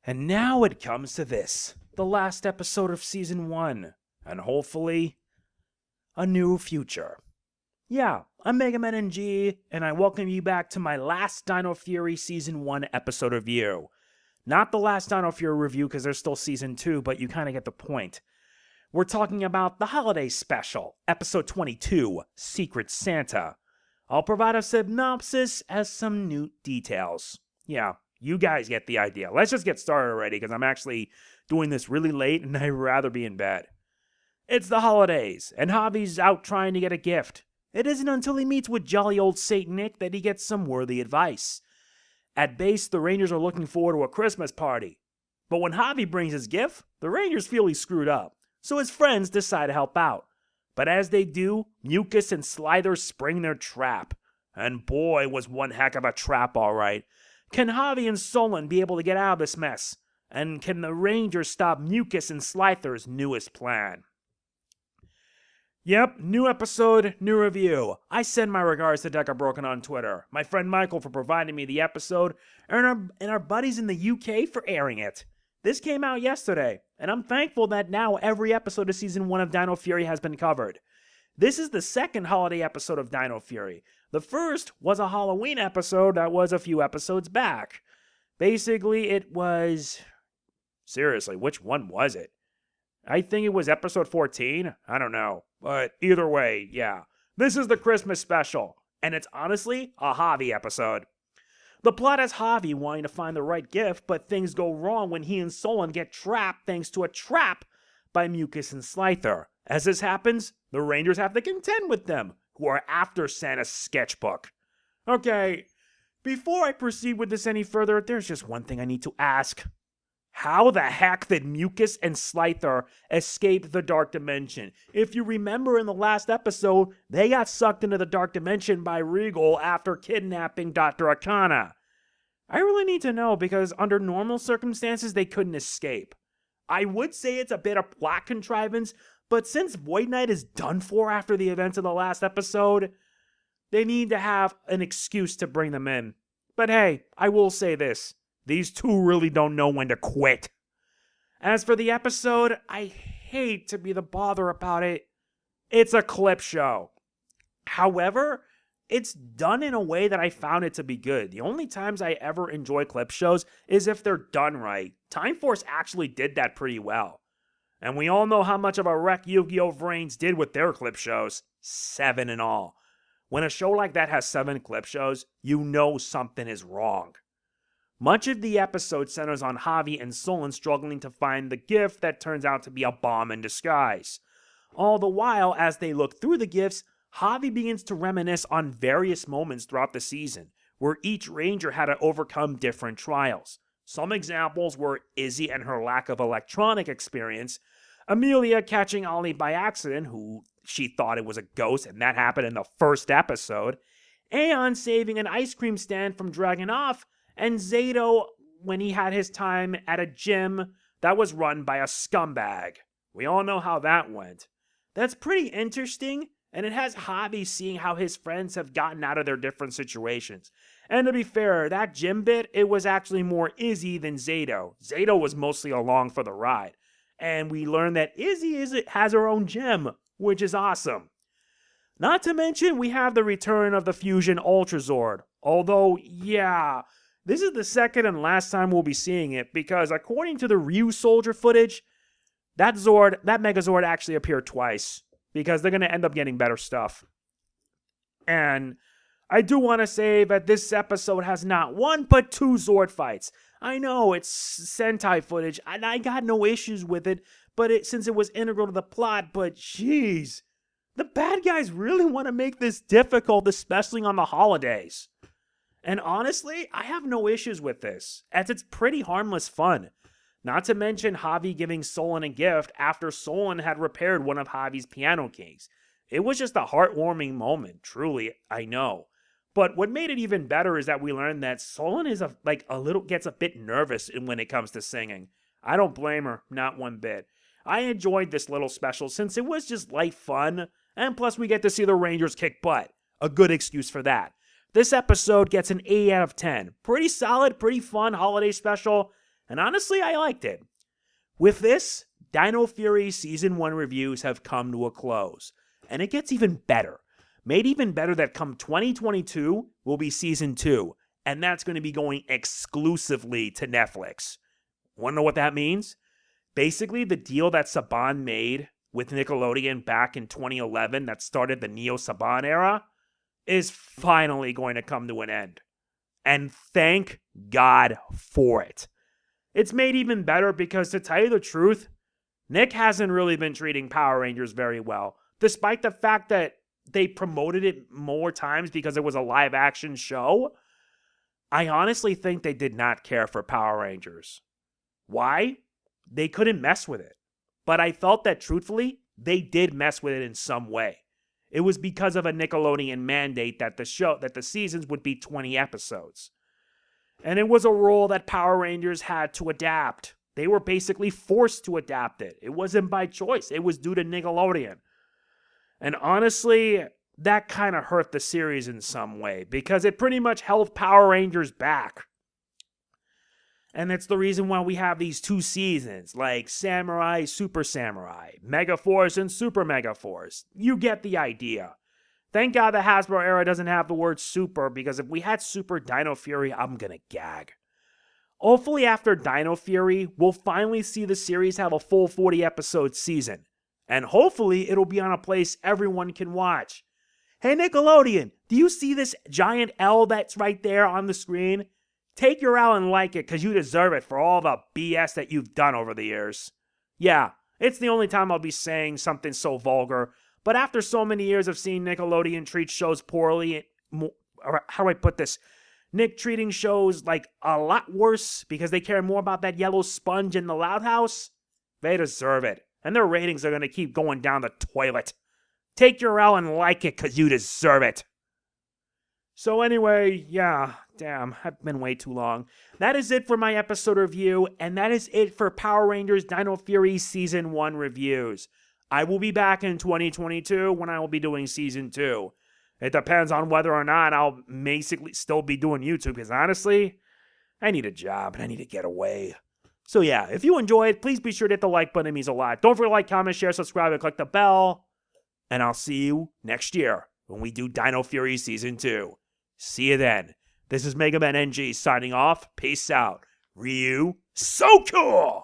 And now it comes to this, the last episode of Season 1, and hopefully, a new future. Yeah, I'm Mega Man NG, and I welcome you back to my last Dino Fury Season 1 episode review. Not the last Dino Fury review because there's still Season 2, but you kind of get the point. We're talking about the Holiday Special, Episode 22, Secret Santa. I'll provide a synopsis as some new details. Yeah, you guys get the idea. Let's just get started already because I'm actually doing this really late and I'd rather be in bed. It's the holidays, and Javi's out trying to get a gift. It isn't until he meets with jolly old Saint Nick that he gets some worthy advice. At base, the Rangers are looking forward to a Christmas party. But when Javi brings his gift, the Rangers feel he's screwed up, so his friends decide to help out. But as they do, Mucus and Slyther spring their trap. And boy, was one heck of a trap, all right. Can Javi and Solon be able to get out of this mess? And can the Rangers stop Mucus and Slyther's newest plan? Yep, new episode, new review. I send my regards to Deca Broken on Twitter, my friend Michael for providing me the episode, and our buddies in the UK for airing it. This came out yesterday, and I'm thankful that now every episode of Season 1 of Dino Fury has been covered. This is the second holiday episode of Dino Fury. The first was a Halloween episode that was a few episodes back. Basically, it was... Seriously, which one was it? I think it was episode 14? I don't know. But either way, yeah. This is the Christmas special, and it's honestly a Javi episode. The plot has Javi wanting to find the right gift, but things go wrong when he and Solon get trapped thanks to a trap by Mucus and Slyther. As this happens, the Rangers have to contend with them, who are after Santa's sketchbook. Okay, before I proceed with this any further, there's just one thing I need to ask. How the heck did Mucus and Slyther escape the Dark Dimension? If you remember in the last episode, they got sucked into the Dark Dimension by Regal after kidnapping Dr. Akana. I really need to know because under normal circumstances, they couldn't escape. I would say it's a bit of plot contrivance, but since Void Knight is done for after the events of the last episode, they need to have an excuse to bring them in. But hey, I will say this. These two really don't know when to quit. As for the episode, I hate to be the bother about it. It's a clip show. However, it's done in a way that I found it to be good. The only times I ever enjoy clip shows is if they're done right. Time Force actually did that pretty well. And we all know how much of a wreck Yu-Gi-Oh! Vrains did with their clip shows. 7 in all. When a show like that has 7 clip shows, you know something is wrong. Much of the episode centers on Javi and Solon struggling to find the gift that turns out to be a bomb in disguise. All the while, as they look through the gifts, Javi begins to reminisce on various moments throughout the season, where each Ranger had to overcome different trials. Some examples were Izzy and her lack of electronic experience, Amelia catching Ollie by accident, who she thought it was a ghost, and that happened in the first episode, Aeon saving an ice cream stand from dragging off, and Zato when he had his time at a gym that was run by a scumbag. We all know how that went. That's pretty interesting, and it has Javi seeing how his friends have gotten out of their different situations. And to be fair, that gym bit, it was actually more Izzy than Zato. Zato was mostly along for the ride. And we learned that Izzy has her own gym, which is awesome. Not to mention, we have the return of the Fusion Ultrazord. Although, yeah, this is the second and last time we'll be seeing it, because according to the Ryu Soldier footage, that Megazord actually appeared twice, because they're going to end up getting better stuff. And I do want to say that this episode has not one but 2 Zord fights. I know it's Sentai footage, and I got no issues with it, since it was integral to the plot, but jeez, the bad guys really want to make this difficult, especially on the holidays. And honestly, I have no issues with this, as it's pretty harmless fun. Not to mention Javi giving Solon a gift after Solon had repaired one of Javi's piano keys. It was just a heartwarming moment, truly, I know. But what made it even better is that we learned that Solon is gets a bit nervous when it comes to singing. I don't blame her, not one bit. I enjoyed this little special since it was just light fun, and plus we get to see the Rangers kick butt. A good excuse for that. This episode gets an 8 out of 10. Pretty solid, pretty fun holiday special. And honestly, I liked it. With this, Dino Fury Season 1 reviews have come to a close. And it gets even better. Made even better that come 2022 will be Season 2. And that's going to be going exclusively to Netflix. Want to know what that means? Basically, the deal that Saban made with Nickelodeon back in 2011 that started the Neo Saban era is finally going to come to an end. And thank God for it. It's made even better because, to tell you the truth, Nick hasn't really been treating Power Rangers very well, despite the fact that they promoted it more times because it was a live action show. I honestly think they did not care for Power Rangers. Why? They couldn't mess with it. But I felt that, truthfully, they did mess with it in some way. It was because of a Nickelodeon mandate that the seasons would be 20 episodes. And it was a rule that Power Rangers had to adapt. They were basically forced to adapt it. It wasn't by choice. It was due to Nickelodeon. And honestly, that kind of hurt the series in some way because it pretty much held Power Rangers back. And that's the reason why we have these 2 seasons, like Samurai, Super Samurai, Megaforce, and Super Megaforce. You get the idea. Thank God the Hasbro era doesn't have the word super, because if we had Super Dino Fury, I'm gonna gag. Hopefully after Dino Fury, we'll finally see the series have a full 40-episode season. And hopefully it'll be on a place everyone can watch. Hey Nickelodeon, do you see this giant L that's right there on the screen? Take your L and like it, because you deserve it for all the BS that you've done over the years. Yeah, it's the only time I'll be saying something so vulgar, but after so many years of seeing Nickelodeon treat shows poorly, or how do I put this? Nick treating shows like a lot worse because they care more about that yellow sponge in the Loud House, they deserve it. And their ratings are going to keep going down the toilet. Take your L and like it, because you deserve it. So anyway, yeah, damn, I've been way too long. That is it for my episode review, and that is it for Power Rangers Dino Fury Season 1 reviews. I will be back in 2022 when I will be doing Season 2. It depends on whether or not I'll basically still be doing YouTube, because honestly, I need a job and I need to get away. So yeah, if you enjoyed, please be sure to hit the like button. It means a lot. Don't forget to like, comment, share, subscribe, and click the bell. And I'll see you next year when we do Dino Fury Season 2. See you then. This is Mega Man NG signing off. Peace out. Ryu, so cool!